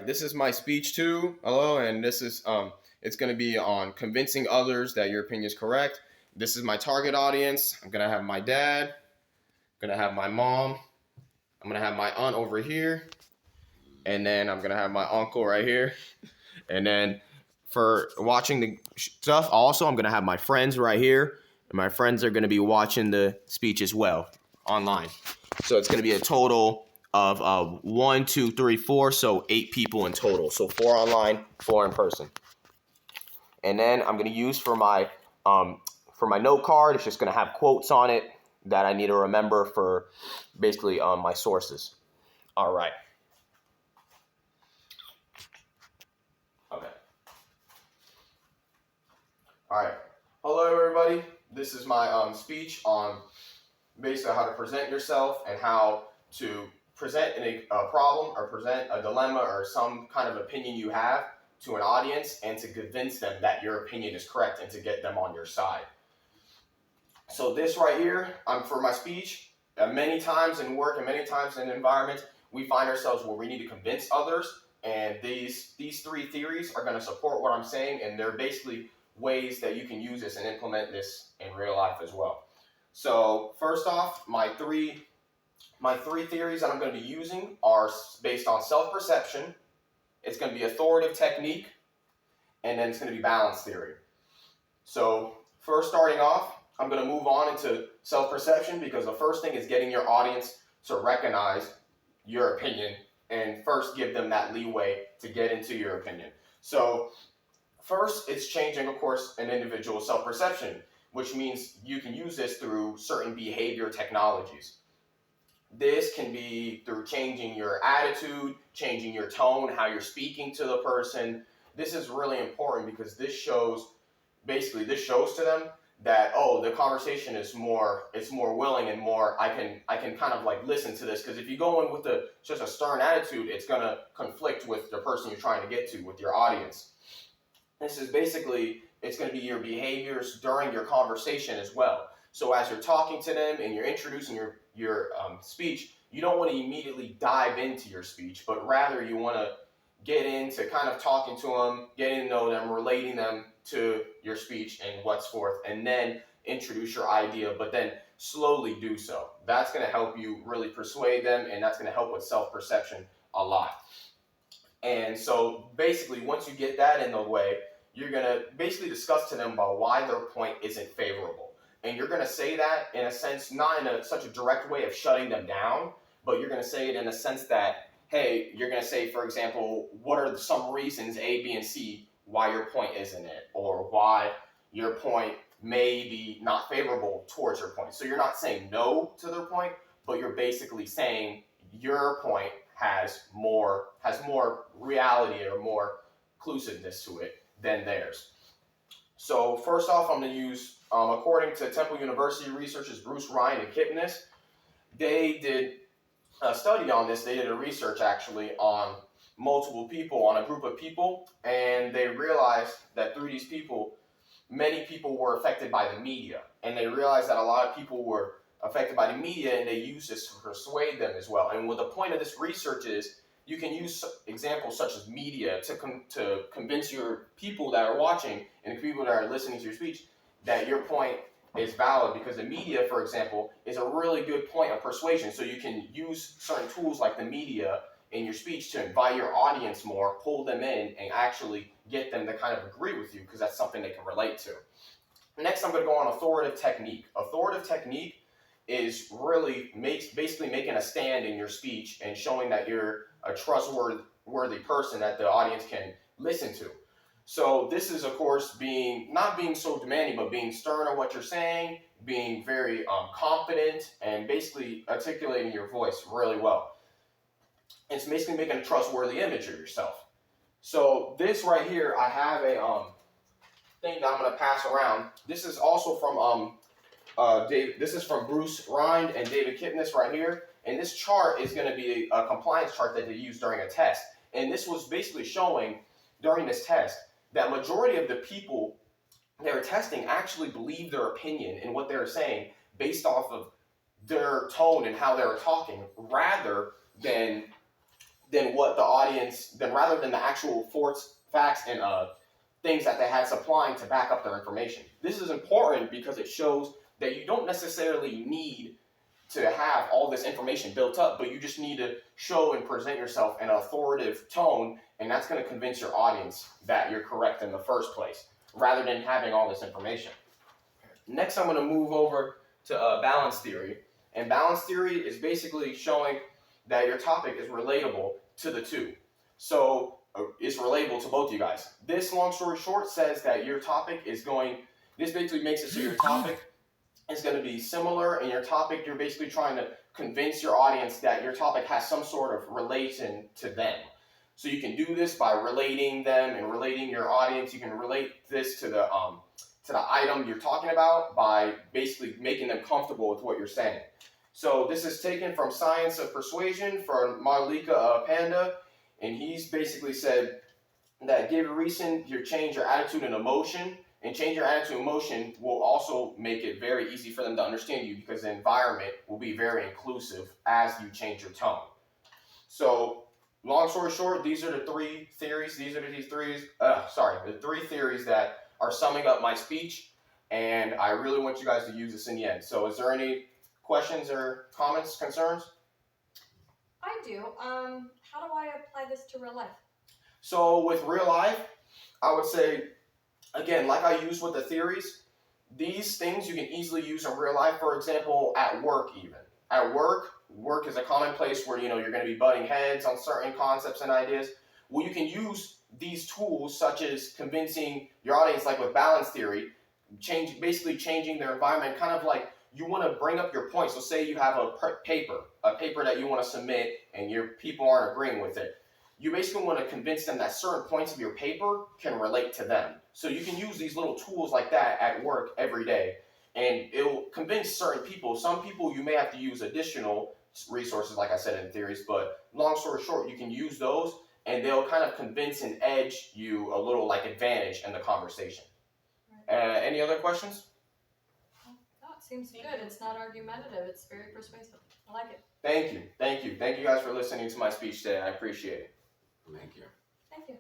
this is my speech too. Hello, and this is it's going to be on convincing others that your opinion is correct. This is my target audience. I'm going to have my dad, I'm going to have my mom, I'm going to have my aunt over here, and then I'm going to have my uncle right here. And then for watching the stuff, also I'm going to have my friends right here, and my friends are going to be watching the speech as well online. So it's going to be a total of 1, 2, 3, 4, so 8 people in total. So 4 online, 4 in person. And then I'm going to use for my note card, it's just going to have quotes on it that I need to remember for basically my sources. All right. Okay. All right. Hello, everybody. This is my speech on basically how to present yourself and how to present a problem or present a dilemma or some kind of opinion you have to an audience and to convince them that your opinion is correct and to get them on your side. So this right here, for my speech, many times in work and many times in environments, we find ourselves where we need to convince others, and these 3 theories are going to support what I'm saying, and they're basically ways that you can use this and implement this in real life as well. So first off, my three theories that I'm going to be using are based on self-perception, it's going to be authoritative technique, and then it's going to be balance theory. So first, starting off, I'm going to move on into self-perception because the first thing is getting your audience to recognize your opinion and first give them that leeway to get into your opinion. So first, it's changing, of course, an individual's self-perception, which means you can use this through certain behavior technologies. This can be through changing your attitude, changing your tone, how you're speaking to the person. This is really important because this shows to them that, oh, the conversation is more willing and more, I can kind of like listen to this, because if you go in with just a stern attitude, it's going to conflict with the person you're trying to get to, with your audience. This is basically, it's going to be your behaviors during your conversation as well. So as you're talking to them and you're introducing your speech, you don't want to immediately dive into your speech, but rather you want to get into kind of talking to them, getting to know them, relating them to your speech and what's forth, and then introduce your idea, but then slowly do so. That's going to help you really persuade them, and that's going to help with self-perception a lot. And so basically, once you get that in the way, you're going to basically discuss to them about why their point isn't favorable. And you're going to say that in a sense, not in such a direct way of shutting them down, but you're going to say it in a sense that, hey, you're going to say, for example, what are some reasons A, B, and C why your point isn't it, or why your point may be not favorable towards your point. So you're not saying no to their point, but you're basically saying your point has more reality or more inclusiveness to it than theirs. So first off, I'm going to use, according to Temple University researchers Bruce Ryan and Kipnis, they did a study on this. They did a research actually on multiple people, on a group of people, and they realized that through these people, many people were affected by the media, and they realized that a lot of people were affected by the media, and they used this to persuade them as well. And what the point of this research is, you can use examples such as media to convince your people that are watching and the people that are listening to your speech that your point is valid, because the media, for example, is a really good point of persuasion. So you can use certain tools like the media in your speech to invite your audience more, pull them in, and actually get them to kind of agree with you, because that's something they can relate to. Next, I'm going to go on authoritative technique. Authoritative technique is really basically making a stand in your speech and showing that you're a trustworthy person that the audience can listen to. So this is, of course, not being so demanding, but being stern on what you're saying, being very confident, and basically articulating your voice really well. It's basically making a trustworthy image of yourself. So this right here, I have a thing that I'm going to pass around. This is also from this is from Bruce Ryan and David Kipnis right here. And this chart is going to be a compliance chart that they use during a test. And this was basically showing during this test that majority of the people they were testing actually believed their opinion and what they were saying based off of their tone and how they were talking, rather than than what the audience, than rather than the actual facts and things that they had supplying to back up their information. This is important because it shows that you don't necessarily need to have all this information built up, but you just need to show and present yourself in an authoritative tone, and that's going to convince your audience that you're correct in the first place, rather than having all this information. Next, I'm going to move over to balance theory. And balance theory is basically showing that your topic is relatable to the two. So it's relatable to both you guys. This, long story short, says that your topic is going, this basically makes it so your topic is going to be similar, and your topic, you're basically trying to convince your audience that your topic has some sort of relation to them. So you can do this by relating them and relating your audience. You can relate this to the item you're talking about by basically making them comfortable with what you're saying. So this is taken from Science of Persuasion from Malika Panda, and he's basically said that give a reason, you change your attitude and emotion, and change your attitude and emotion will also make it very easy for them to understand you, because the environment will be very inclusive as you change your tone. So long story short, these are the three theories. The three theories that are summing up my speech, and I really want you guys to use this in the end. So is there any questions or comments, concerns? I do. How do I apply this to real life? So with real life, I would say, again, like I used with the theories, these things you can easily use in real life. For example, at work even. At work is a common place where you're going to be butting heads on certain concepts and ideas. Well, you can use these tools such as convincing your audience, like with balance theory, basically changing their environment, kind of like you want to bring up your point. So say you have a paper that you want to submit and your people aren't agreeing with it. You basically want to convince them that certain points of your paper can relate to them. So you can use these little tools like that at work every day, and it'll convince certain people. Some people you may have to use additional resources, like I said in theories, but long story short, you can use those, and they'll kind of convince and edge you a little like advantage in the conversation. Right. Any other questions? No, it seems good. It's not argumentative. It's very persuasive. I like it. Thank you. Thank you guys for listening to my speech today. I appreciate it. Thank you. Thank you.